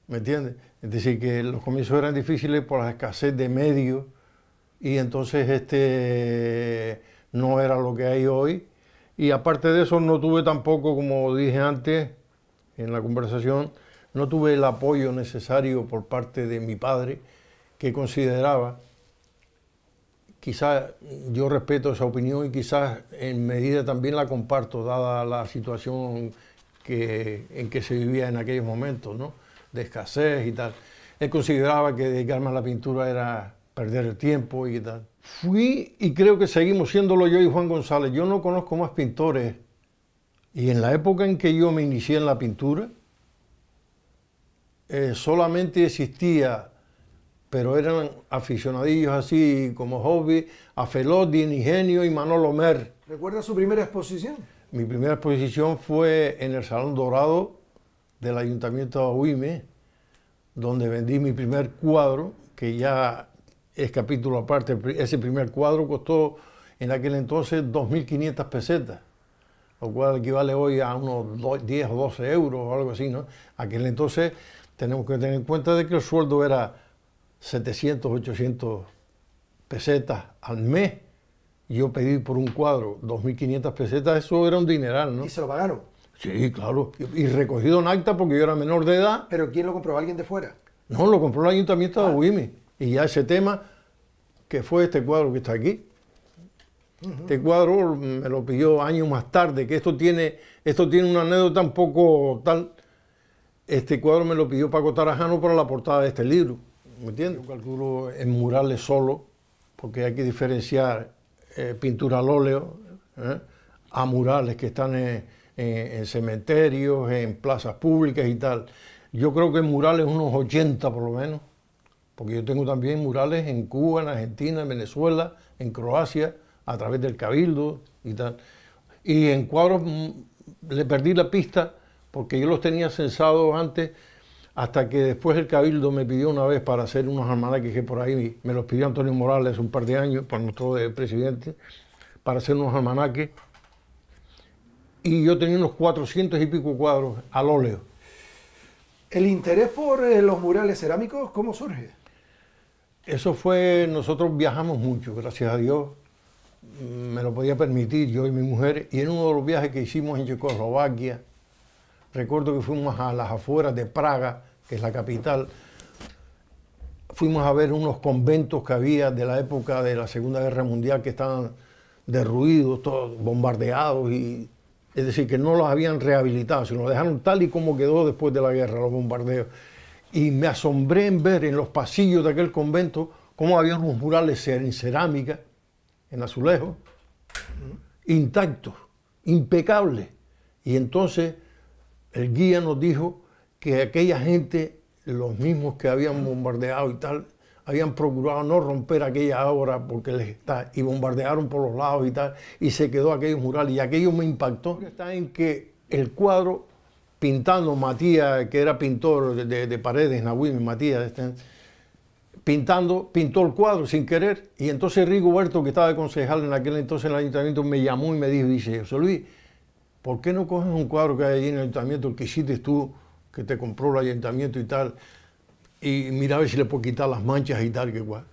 ¿Me entiendes? Es decir, que los comienzos eran difíciles por la escasez de medios y entonces no era lo que hay hoy. Y aparte de eso no tuve tampoco, como dije antes en la conversación, no tuve el apoyo necesario por parte de mi padre, que consideraba, quizás yo respeto esa opinión y quizás en medida también la comparto, dada la situación en que se vivía en aquellos momentos, ¿no? De escasez y tal. Él consideraba que dedicarme a la pintura era perder el tiempo y tal. Fui, y creo que seguimos siéndolo yo y Juan González. Yo no conozco más pintores. Y en la época en que yo me inicié en la pintura, solamente existía, pero eran aficionadillos así como hobby, a Felodi, Ingenio y Manolo Mer. ¿Recuerda su primera exposición? Mi primera exposición fue en el Salón Dorado del Ayuntamiento de Agüime, donde vendí mi primer cuadro, que ya es capítulo aparte. Ese primer cuadro costó en aquel entonces 2.500 pesetas, lo cual equivale hoy a unos 10 o 12 euros o algo así, ¿no? Aquel entonces tenemos que tener en cuenta de que el sueldo era 700, 800 pesetas al mes. Yo pedí por un cuadro 2.500 pesetas, eso era un dineral, ¿no? ¿Y se lo pagaron? Sí, claro, y recogido en acta porque yo era menor de edad. ¿Pero quién lo compró? ¿Alguien de fuera? No, lo compró el Ayuntamiento de Agüime. Y ya ese tema, que fue este cuadro que está aquí. Este cuadro me lo pidió años más tarde, que esto tiene una anécdota un poco tal. Este cuadro me lo pidió Paco Tarajano para la portada de este libro, ¿me entiendes? Yo calculo en murales solo, porque hay que diferenciar pintura al óleo a murales que están en cementerios, en plazas públicas y tal. Yo creo que en murales unos 80 por lo menos, porque yo tengo también murales en Cuba, en Argentina, en Venezuela, en Croacia, a través del Cabildo y tal. Y en cuadros le perdí la pista porque yo los tenía censados antes, hasta que después el Cabildo me pidió una vez para hacer unos almanaques que por ahí me los pidió Antonio Morales un par de años, para nuestro presidente, para hacer unos almanaques. Y yo tenía unos 400 y pico cuadros al óleo. ¿El interés por los murales cerámicos cómo surge? Eso fue, nosotros viajamos mucho, gracias a Dios, me lo podía permitir yo y mi mujer, y en uno de los viajes que hicimos en Checoslovaquia, recuerdo que fuimos a las afueras de Praga, que es la capital, fuimos a ver unos conventos que había de la época de la Segunda Guerra Mundial que estaban derruidos, todos bombardeados, es decir, que no los habían rehabilitado, sino los dejaron tal y como quedó después de la guerra, los bombardeos. Y me asombré en ver en los pasillos de aquel convento cómo había unos murales en cerámica, en azulejo, intactos, impecables. Y entonces el guía nos dijo que aquella gente, los mismos que habían bombardeado y tal, habían procurado no romper aquella obra porque y bombardearon por los lados y tal, y se quedó aquellos murales, y aquello me impactó. Está en que el cuadro, pintando Matías, que era pintor de paredes, Nahuimi, Matías, pintó el cuadro sin querer, y entonces Rigoberto, que estaba de concejal en aquel entonces en el ayuntamiento, me llamó y me dijo, dice, José Luis, ¿por qué no coges un cuadro que hay allí en el ayuntamiento, el que hiciste tú, que te compró el ayuntamiento y tal, y mira a ver si le puedo quitar las manchas y tal, que igual?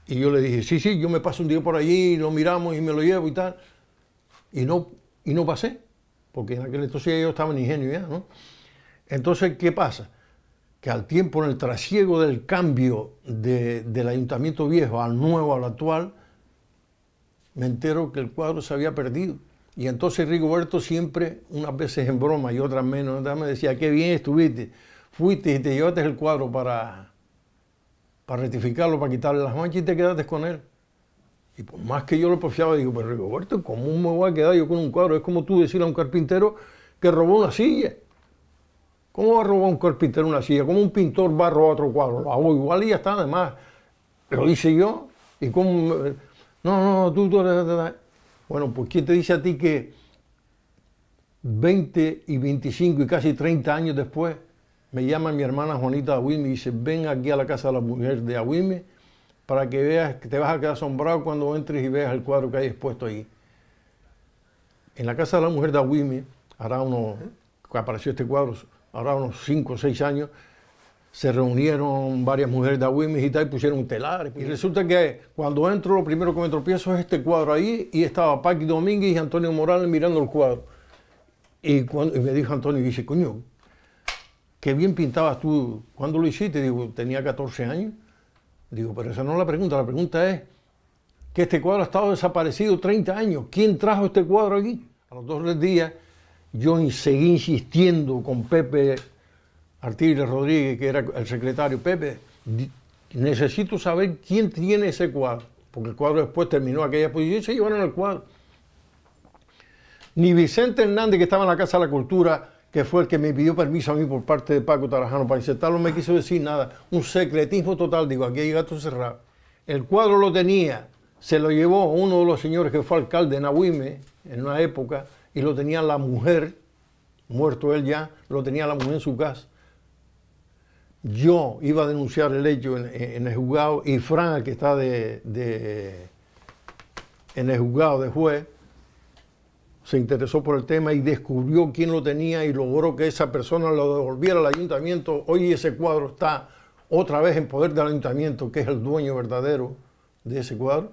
Y yo le dije, sí, yo me paso un día por allí, lo miramos y me lo llevo y tal. Y no pasé, porque en aquel entonces yo estaba en Ingenio ya, ¿no? Entonces, ¿qué pasa? Que al tiempo, en el trasiego del cambio del ayuntamiento viejo al nuevo, al actual, me entero que el cuadro se había perdido. Y entonces Rigoberto siempre, unas veces en broma y otras menos, me decía, qué bien estuviste, fuiste y te llevaste el cuadro para rectificarlo, para quitarle las manchas y te quedaste con él. Y por más que yo lo porfiaba, digo, pero Rigoberto, ¿cómo me voy a quedar yo con un cuadro? Es como tú decirle a un carpintero que robó una silla. ¿Cómo va a robar un carpintero una silla? ¿Cómo un pintor va a robar otro cuadro? Lo hago igual y ya está, además. Lo hice yo. ¿Y cómo? No, tú. Bueno, pues ¿quién te dice a ti que 20 y 25 y casi 30 años después me llama mi hermana Juanita de Agüime y dice, ven aquí a la casa de la mujer de Agüime para que veas, que te vas a quedar asombrado cuando entres y veas el cuadro que hay expuesto ahí. En la casa de la mujer de Agüime, que apareció este cuadro, ahora unos 5 o 6 años, se reunieron varias mujeres de Agüime y tal, y pusieron un telar. Y resulta que cuando entro, lo primero que me tropiezo es este cuadro ahí, y estaba Paqui Domínguez y Antonio Morales mirando el cuadro. Y me dijo Antonio, dice, coño, qué bien pintabas tú. ¿Cuándo lo hiciste? Digo, tenía 14 años. Digo, pero esa no es la pregunta es que este cuadro ha estado desaparecido 30 años. ¿Quién trajo este cuadro aquí? A los 2 días yo seguí insistiendo con Pepe Artiles Rodríguez, que era el secretario. Pepe, necesito saber quién tiene ese cuadro, porque el cuadro después terminó aquella exposición y se llevaron el cuadro. Ni Vicente Hernández, que estaba en la Casa de la Cultura, que fue el que me pidió permiso a mí por parte de Paco Tarajano para insertarlo, me quiso decir nada. Un secretismo total. Digo, aquí hay gato cerrado. El cuadro lo tenía, se lo llevó uno de los señores que fue alcalde en Agüime en una época, y lo tenía la mujer, muerto él ya, lo tenía la mujer en su casa. Yo iba a denunciar el hecho en el juzgado, y Fran, el que está en el juzgado de juez, se interesó por el tema y descubrió quién lo tenía y logró que esa persona lo devolviera al ayuntamiento. Hoy ese cuadro está otra vez en poder del ayuntamiento, que es el dueño verdadero de ese cuadro.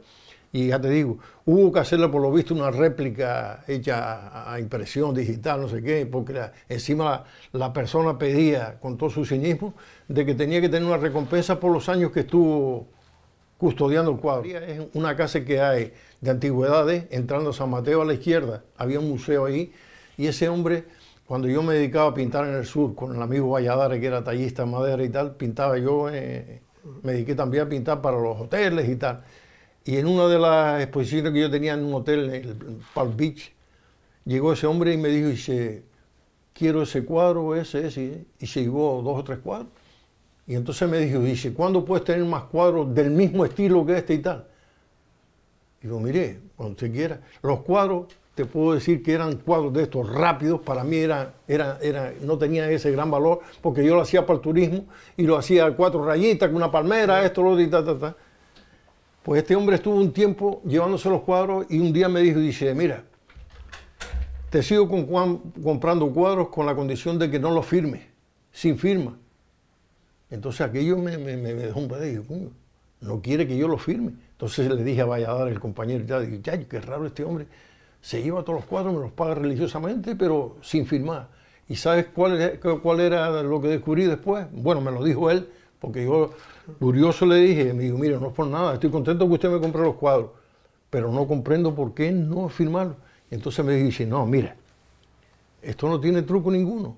Y ya te digo, hubo que hacerle por lo visto una réplica hecha a impresión digital, no sé qué, porque encima la persona pedía con todo su cinismo de que tenía que tener una recompensa por los años que estuvo custodiando el cuadro. Es una casa que hay de antigüedades, entrando a San Mateo a la izquierda, había un museo ahí, y ese hombre, cuando yo me dedicaba a pintar en el sur con el amigo Valladares, que era tallista de madera y tal, pintaba yo, me dediqué también a pintar para los hoteles y tal. Y en una de las exposiciones que yo tenía en un hotel, en el Palm Beach, llegó ese hombre y me dijo, dice, quiero ese cuadro, ese, y se llevó 2 o 3 cuadros. Y entonces me dijo, dice, ¿cuándo puedes tener más cuadros del mismo estilo que este y tal? Digo, mire, cuando usted quiera. Los cuadros, te puedo decir que eran cuadros de estos rápidos, para mí no tenían ese gran valor, porque yo lo hacía para el turismo, y lo hacía a 4 rayitas, con una palmera, esto, lo otro, y ta. Pues este hombre estuvo un tiempo llevándose los cuadros, y un día me dijo, dice, mira, te sigo comprando cuadros con la condición de que no los firmes, sin firma. Entonces aquello me dejó un pedazo, coño, no quiere que yo lo firme. Entonces le dije a Valladares, el compañero, y tal, ya, qué raro este hombre, se lleva todos los cuadros, me los paga religiosamente, pero sin firmar. ¿Y sabes cuál era lo que descubrí después? Bueno, me lo dijo él, porque yo, curioso, le dije, me dijo, mire, no es por nada, estoy contento que usted me compre los cuadros, pero no comprendo por qué no firmarlo. Entonces me dice, no, mira, esto no tiene truco ninguno.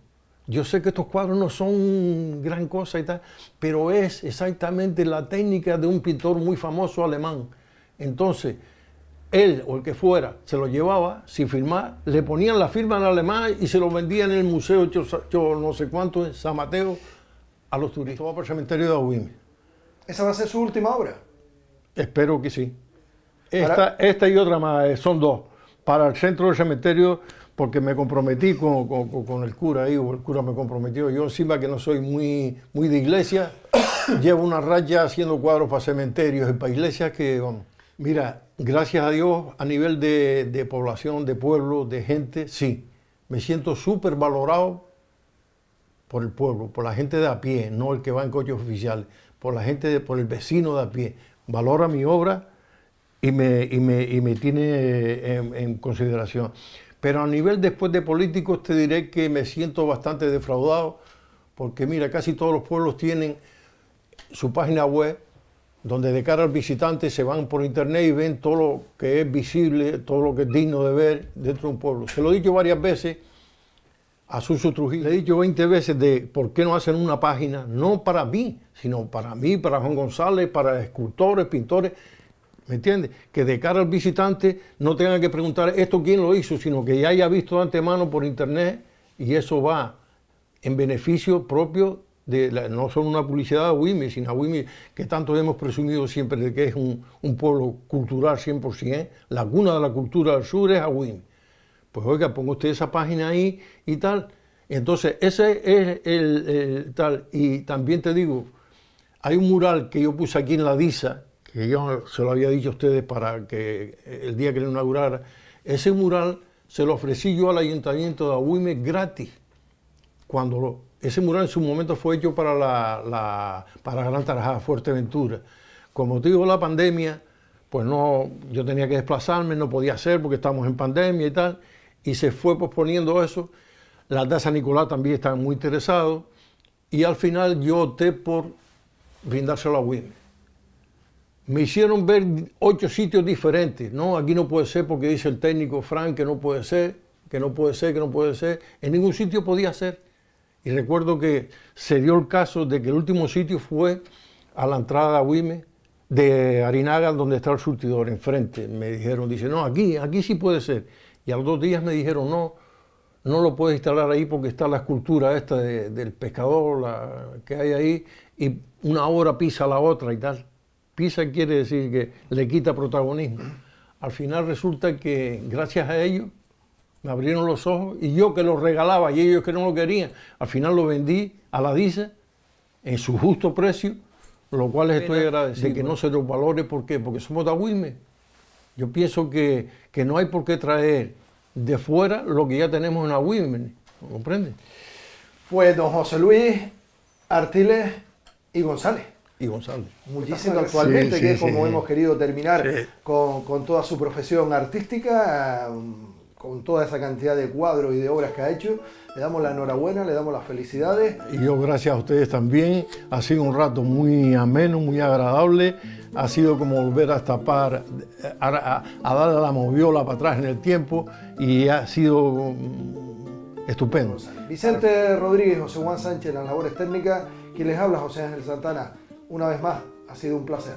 Yo sé que estos cuadros no son gran cosa y tal, pero es exactamente la técnica de un pintor muy famoso alemán. Entonces, él o el que fuera se lo llevaba sin firmar, le ponían la firma en alemán y se lo vendían en el museo yo no sé cuánto en San Mateo a los turistas. Va para el cementerio de Agüime. ¿Esa va a ser su última obra? Espero que sí. Esta y otra más, son dos. Para el centro del cementerio, porque me comprometí con el cura ahí, o el cura me comprometió. Yo encima que no soy muy de iglesia, llevo una raya haciendo cuadros para cementerios y para iglesias que, vamos. Mira, gracias a Dios, a nivel de población, de pueblo, de gente, sí. Me siento súper valorado por el pueblo, por la gente de a pie, no el que va en coches oficiales, por la gente, por el vecino de a pie. Valora mi obra y me tiene en consideración. Pero a nivel después de políticos te diré que me siento bastante defraudado, porque mira, casi todos los pueblos tienen su página web, donde de cara al visitante se van por internet y ven todo lo que es visible, todo lo que es digno de ver dentro de un pueblo. Se lo he dicho varias veces a Suso Trujillo, le he dicho 20 veces de por qué no hacen una página, no para mí, sino para mí, para Juan González, para escultores, pintores, ¿me entiendes? Que de cara al visitante no tengan que preguntar esto quién lo hizo, sino que ya haya visto de antemano por internet y eso va en beneficio propio no solo una publicidad de Agüime, sino Agüime, que tanto hemos presumido siempre de que es un pueblo cultural 100%, la cuna de la cultura del sur es Agüime. Pues oiga, ponga usted esa página ahí y tal. Entonces, ese es el tal. Y también te digo, hay un mural que yo puse aquí en la Disa, que yo se lo había dicho a ustedes para que el día que lo inaugurara, ese mural se lo ofrecí yo al Ayuntamiento de Agüime gratis, ese mural en su momento fue hecho para Gran Tarajá, Fuerteventura. Con motivo de la pandemia, pues no, yo tenía que desplazarme, no podía hacer porque estábamos en pandemia y tal, y se fue posponiendo eso. La de San Nicolás también estaban muy interesados, y al final yo opté por brindárselo a Agüime. Me hicieron ver 8 sitios diferentes. No, aquí no puede ser porque dice el técnico Frank que no puede ser, que no puede ser, que no puede ser. En ningún sitio podía ser. Y recuerdo que se dio el caso de que el último sitio fue a la entrada de Agüime, de Arinaga, donde está el surtidor, enfrente. Me dijeron, dice, no, aquí sí puede ser. Y a los 2 días me dijeron, no lo puedes instalar ahí porque está la escultura esta del pescador que hay ahí, y una hora pisa a la otra y tal. Pisa quiere decir que le quita protagonismo. Al final resulta que gracias a ellos me abrieron los ojos y yo que lo regalaba y ellos que no lo querían, al final lo vendí a la Disa en su justo precio, lo cual les estoy agradecido de que no se los valore. ¿Por qué? Porque somos de Agüime. Yo pienso que no hay por qué traer de fuera lo que ya tenemos en Agüime, ¿comprende? Pues don José Luis Artiles y González. Muchísimo actualmente, sí, que es como hemos querido terminar con toda su profesión artística, con toda esa cantidad de cuadros y de obras que ha hecho. Le damos la enhorabuena, le damos las felicidades. Y yo gracias a ustedes también. Ha sido un rato muy ameno, muy agradable. Ha sido como volver a destapar, a darle la moviola para atrás en el tiempo, y ha sido estupendo. Vicente Rodríguez, José Juan Sánchez en las labores técnicas. Quien les habla, José Ángel Santana. Una vez más, ha sido un placer.